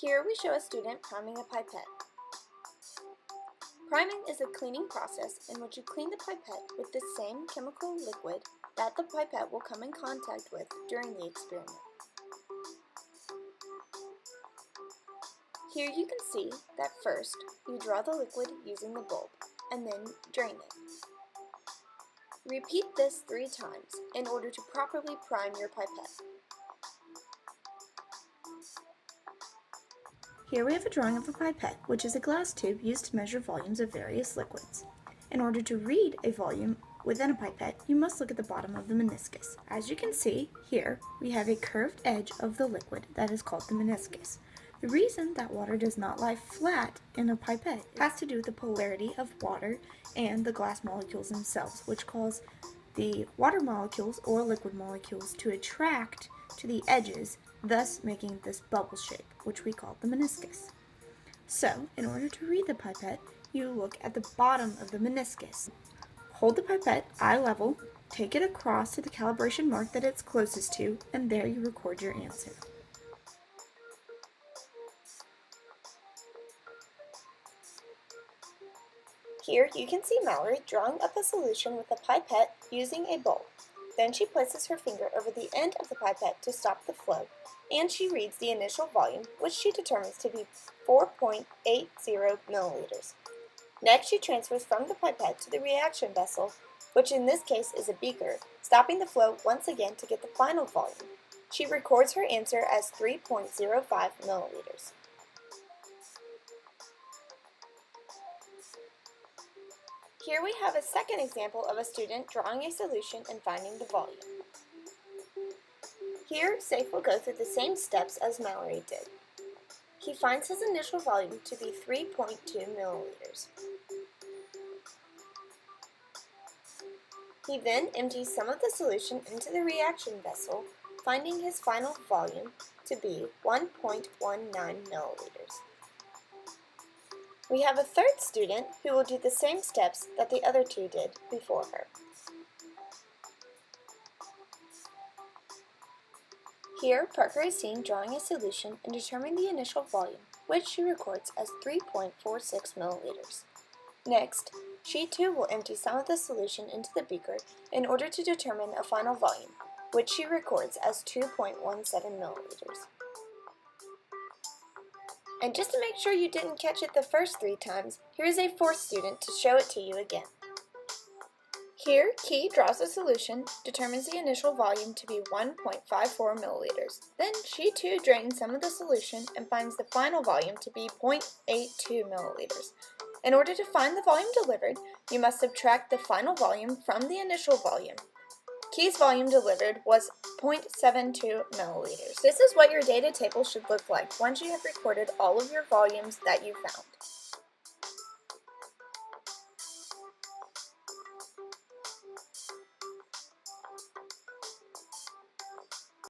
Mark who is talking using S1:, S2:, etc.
S1: Here we show a student priming a pipette. Priming is a cleaning process in which you clean the pipette with the same chemical liquid that the pipette will come in contact with during the experiment. Here you can see that first you draw the liquid using the bulb and then drain it. Repeat this 3 times in order to properly prime your pipette. Here we have a drawing of a pipette, which is a glass tube used to measure volumes of various liquids. In order to read a volume within a pipette, you must look at the bottom of the meniscus. As you can see, here we have a curved edge of the liquid that is called the meniscus. The reason that water does not lie flat in a pipette has to do with the polarity of water and the glass molecules themselves, which cause the water molecules or liquid molecules to attract to the edges, thus making this bubble shape, which we call the meniscus. So, in order to read the pipette, you look at the bottom of the meniscus. Hold the pipette eye level, take it across to the calibration mark that it's closest to, and there you record your answer. Here you can see Mallory drawing up a solution with a pipette using a bulb. Then she places her finger over the end of the pipette to stop the flow, and she reads the initial volume, which she determines to be 4.80 milliliters. Next, she transfers from the pipette to the reaction vessel, which in this case is a beaker, stopping the flow once again to get the final volume. She records her answer as 3.05 milliliters. Here we have a second example of a student drawing a solution and finding the volume. Here, Saif will go through the same steps as Mallory did. He finds his initial volume to be 3.2 milliliters. He then empties some of the solution into the reaction vessel, finding his final volume to be 1.19 milliliters. We have a third student who will do the same steps that the other two did before her. Here, Parker is seen drawing a solution and determining the initial volume, which she records as 3.46 milliliters. Next, she too will empty some of the solution into the beaker in order to determine a final volume, which she records as 2.17 milliliters. And just to make sure you didn't catch it the first 3 times, here is a fourth student to show it to you again. Here, Key draws a solution, determines the initial volume to be 1.54 milliliters. Then she too drains some of the solution and finds the final volume to be 0.82 milliliters. In order to find the volume delivered, you must subtract the final volume from the initial volume. Key's volume delivered was 0.72 milliliters. This is what your data table should look like once you have recorded all of your volumes that you found.